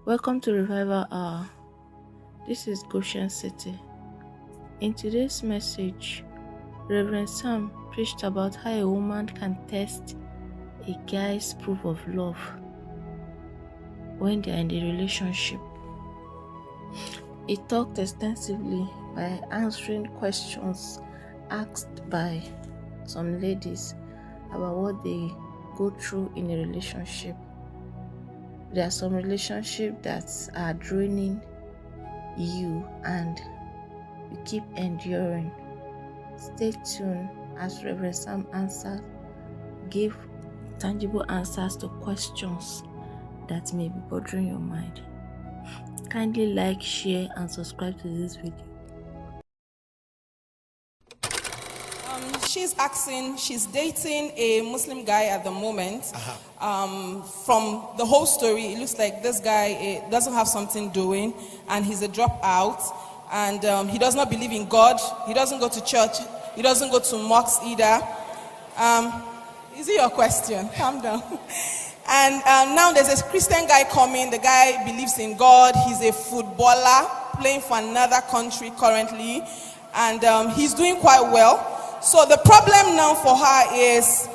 Welcome to Revival Hour. This is Goshen City. In today's message, Rev Sam preached about how a woman can test a guy's proof of love when they are in a relationship. He talked extensively by answering questions asked by some ladies about what they go through in a relationship. There are some relationships that are draining you and you keep enduring. Stay tuned as Rev Sam gave tangible answers to questions that may be bothering your mind. Kindly like, share, and subscribe to this video. She's asking, she's dating a Muslim guy at the moment. From the whole story, it looks like this guy doesn't have something doing, and he's a dropout, and he does not believe in God. He doesn't go to church. He doesn't go to mosques either. Is it your question? Calm down. And now there's a Christian guy coming. The guy believes in God. He's a footballer playing for another country currently, and he's doing quite well. So the problem now for her is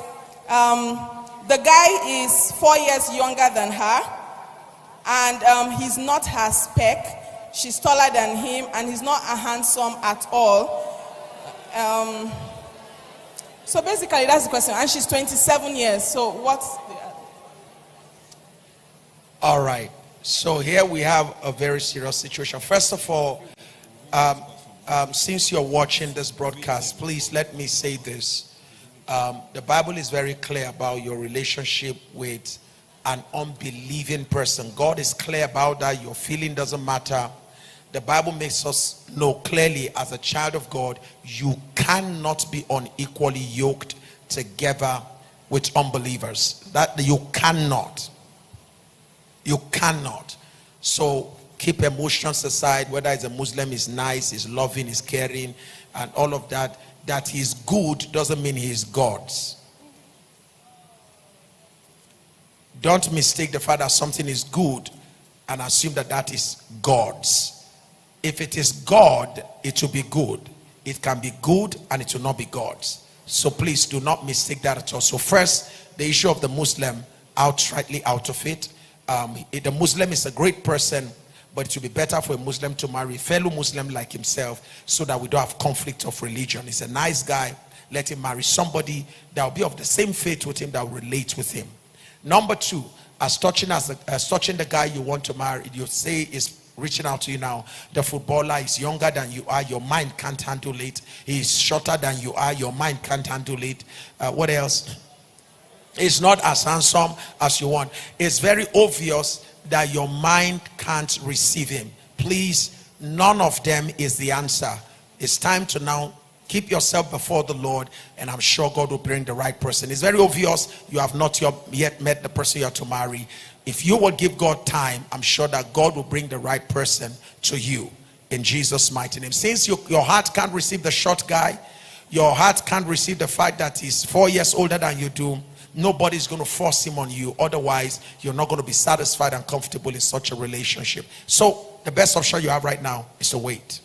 the guy is 4 years younger than her, and he's not her spec. She's taller than him, and he's not a handsome at all. So basically that's the question. And she's 27 years. So what's the... All right. So here we have a very serious situation. First of all, since you're watching this broadcast, please let me say this. The Bible is very clear about your relationship with an unbelieving person. God is clear about that. Your feeling doesn't matter. The Bible makes us know clearly, as a child of God, you cannot be unequally yoked together with unbelievers. That you cannot. You cannot. So keep emotions aside. Whether it's a Muslim, is nice, is loving, is caring, and all of that. That he's good doesn't mean he's God's. Don't mistake the fact that something is good and assume that that is God's. If it is God, it will be good. It can be good and it will not be God's. So please do not mistake that at all. So first, the issue of the Muslim, outrightly out of it. The Muslim is a great person, but it would be better for a Muslim to marry a fellow Muslim like himself, so that we don't have conflict of religion. He's a nice guy. Let him marry somebody that will be of the same faith with him, that will relate with him. Number two, as touching the guy you want to marry, you say is reaching out to you now. The footballer is younger than you are. Your mind can't handle it. He's shorter than you are. Your mind can't handle it. What else? It's not as handsome as you want. It's very obvious that your mind can't receive him. Please, none of them is the answer. It's time to now keep yourself before the Lord, and I'm sure God will bring the right person. It's very obvious you have not yet met the person you are to marry. If you will give God time, I'm sure that God will bring the right person to you, in Jesus' mighty name. Since your heart can't receive the short guy, your heart can't receive the fact that he's 4 years older than you do, nobody's going to force him on you. Otherwise, you're not going to be satisfied and comfortable in such a relationship. So the best option you have right now is to wait.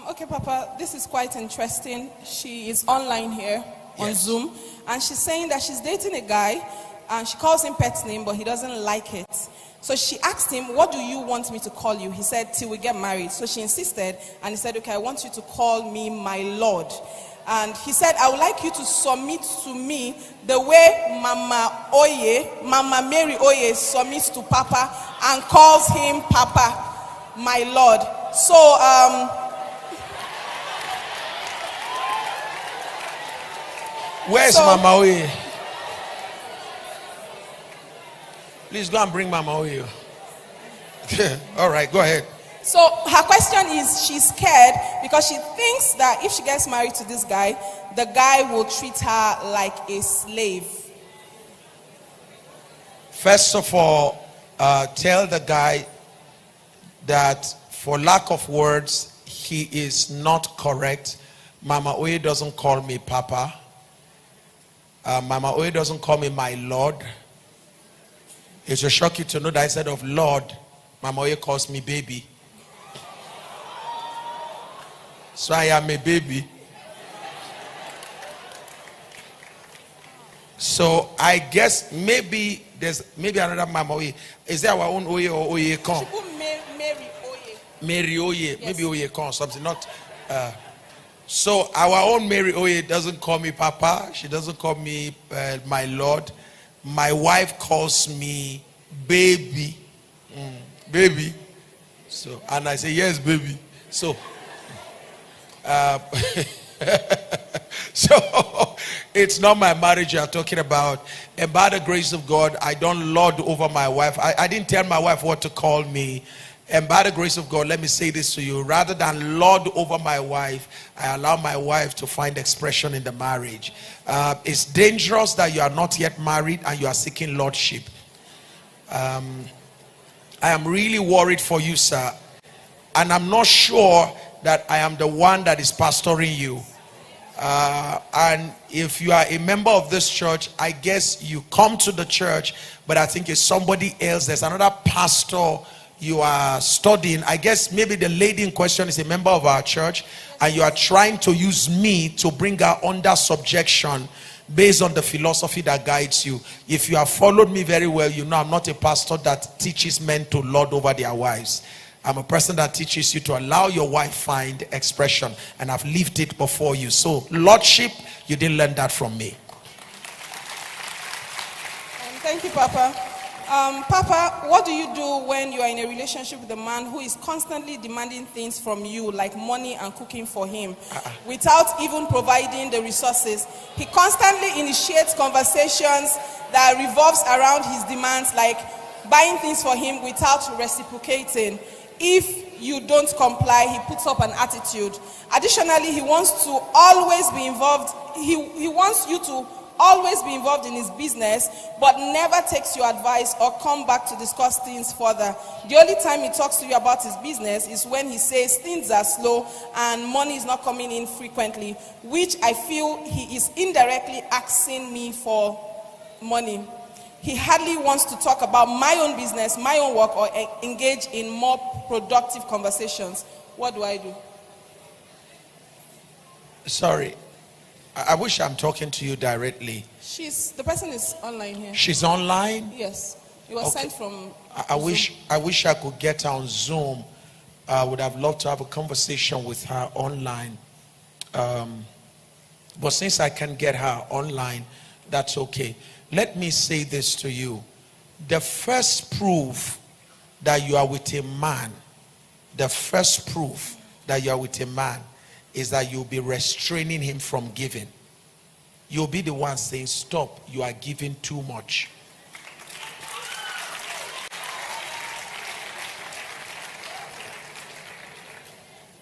Okay, Papa, this is quite interesting. She is online here on Zoom, and she's saying that she's dating a guy, and she calls him pet's name, but he doesn't like it. So she asked him, what do you want me to call you? He said, till we get married. So she insisted, and he said, okay, I want you to call me my Lord. And he said, I would like you to submit to me the way Mama Mary Oye submits to Papa and calls him Papa, my Lord. So, where's Mama Oye? Please go and bring Mama Oye. All right, go ahead. So her question is, she's scared because she thinks that if she gets married to this guy, the guy will treat her like a slave. First of all, tell the guy that, for lack of words, he is not correct. Mama Oye doesn't call me Papa. Mama Oye doesn't call me my Lord. It should shock you to know that instead of Lord, Mama Oye calls me baby. So I am a baby. So I guess maybe there's another Mama Oye. Is there our own Oye or Oye Kon? Mary Oye. Mary Oye. Yes. Maybe Oye Kon, something. Not. So our own Mary Oye doesn't call me Papa. She doesn't call me my Lord. My wife calls me baby. Baby. So, and I say, yes, baby. So, so it's not my marriage you are talking about. And by the grace of God, I don't lord over my wife. I didn't tell my wife what to call me. And by the grace of God, let me say this to you. Rather than lord over my wife, I allow my wife to find expression in the marriage. It's dangerous that you are not yet married and you are seeking lordship. I am really worried for you, sir. And I'm not sure that I am the one that is pastoring you. And if you are a member of this church, I guess you come to the church, but I think it's somebody else. There's another pastor you are studying. I guess maybe the lady in question is a member of our church, and you are trying to use me to bring her under subjection based on the philosophy that guides you. If you have followed me very well, you know I'm not a pastor that teaches men to lord over their wives. I'm a person that teaches you to allow your wife find expression, and I've lived it before you. So lordship, you didn't learn that from me. Thank you, Papa. Papa, what do you do when you are in a relationship with a man who is constantly demanding things from you, like money and cooking for him, without even providing the resources? He constantly initiates conversations that revolves around his demands, like buying things for him without reciprocating. If you don't comply, he puts up an attitude. Additionally, he wants to always be involved. He wants you to always be involved in his business, but never takes your advice or come back to discuss things further. The only time he talks to you about his business is when he says things are slow and money is not coming in frequently, which I feel he is indirectly asking me for money. He hardly wants to talk about my own business, my own work, or engage in more productive conversations. What do I do? Sorry, I wish I'm talking to you directly. The person is online here. She's online? Yes. It was sent from I wish I could get her on Zoom. I would have loved to have a conversation with her online. But since I can get her online, that's okay. Let me say this to you. The first proof that you are with a man, is that you'll be restraining him from giving. You'll be the one saying, stop, you are giving too much.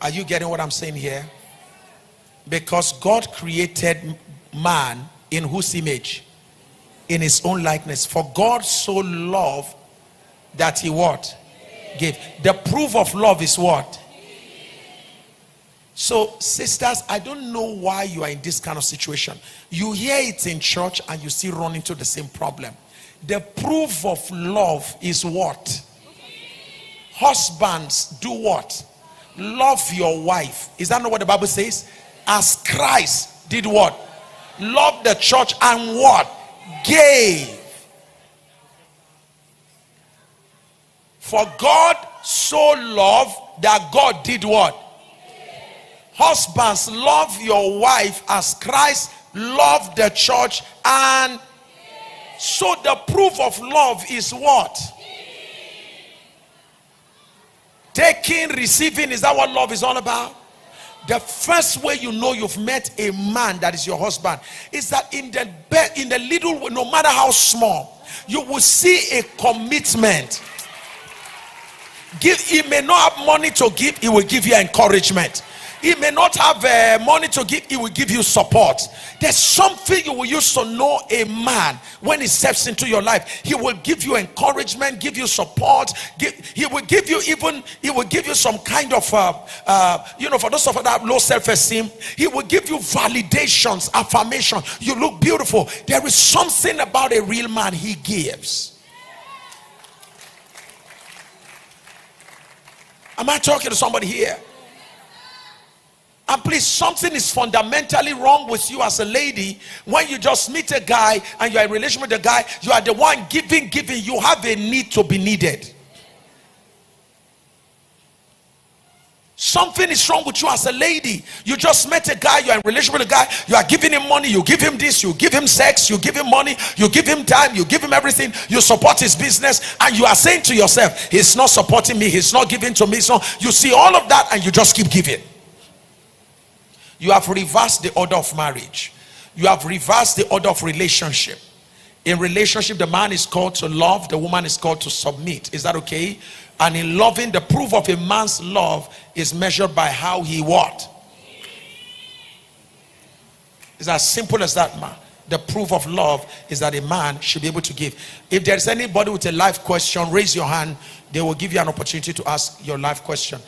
Are you getting what I'm saying here? Because God created man in whose image? In his own likeness. For God so loved that he what? Gave. The proof of love is what? So sisters, I don't know why you are in this kind of situation. You hear it in church and you still run into the same problem. The proof of love is what? Husbands, do what? Love your wife. Is that not what the Bible says? As Christ did what? Love the church and what? Gave. For God so loved that God did what? Husbands, love your wife as Christ loved the church. And so the proof of love is what? Taking, receiving. Is that what love is all about? The first way you know you've met a man that is your husband is that in the little, no matter how small, you will see a commitment. He may not have money to give, he will give you encouragement. He may not have money to give, he will give you support. There's something you will use to know a man when he steps into your life. He will give you encouragement, give you support. He will give you some kind of, for those of us that have low self-esteem, he will give you validations, affirmation. You look beautiful. There is something about a real man, he gives. Am I talking to somebody here? And please, something is fundamentally wrong with you as a lady. When you just meet a guy and you are in a relationship with the guy, you are the one giving. You have a need to be needed. Something is wrong with you as a lady. You just met a guy, you are in a relationship with a guy, you are giving him money, you give him this, you give him sex, you give him money, you give him time, you give him everything, you support his business, and you are saying to yourself, he's not supporting me, he's not giving to me. So you see all of that and you just keep giving. You have reversed the order of marriage. You have reversed the order of relationship. In relationship, the man is called to love, the woman is called to submit. Is that okay? And in loving, the proof of a man's love is measured by how he what? It's as simple as that, man. The proof of love is that a man should be able to give. If there is anybody with a life question, raise your hand. They will give you an opportunity to ask your life question.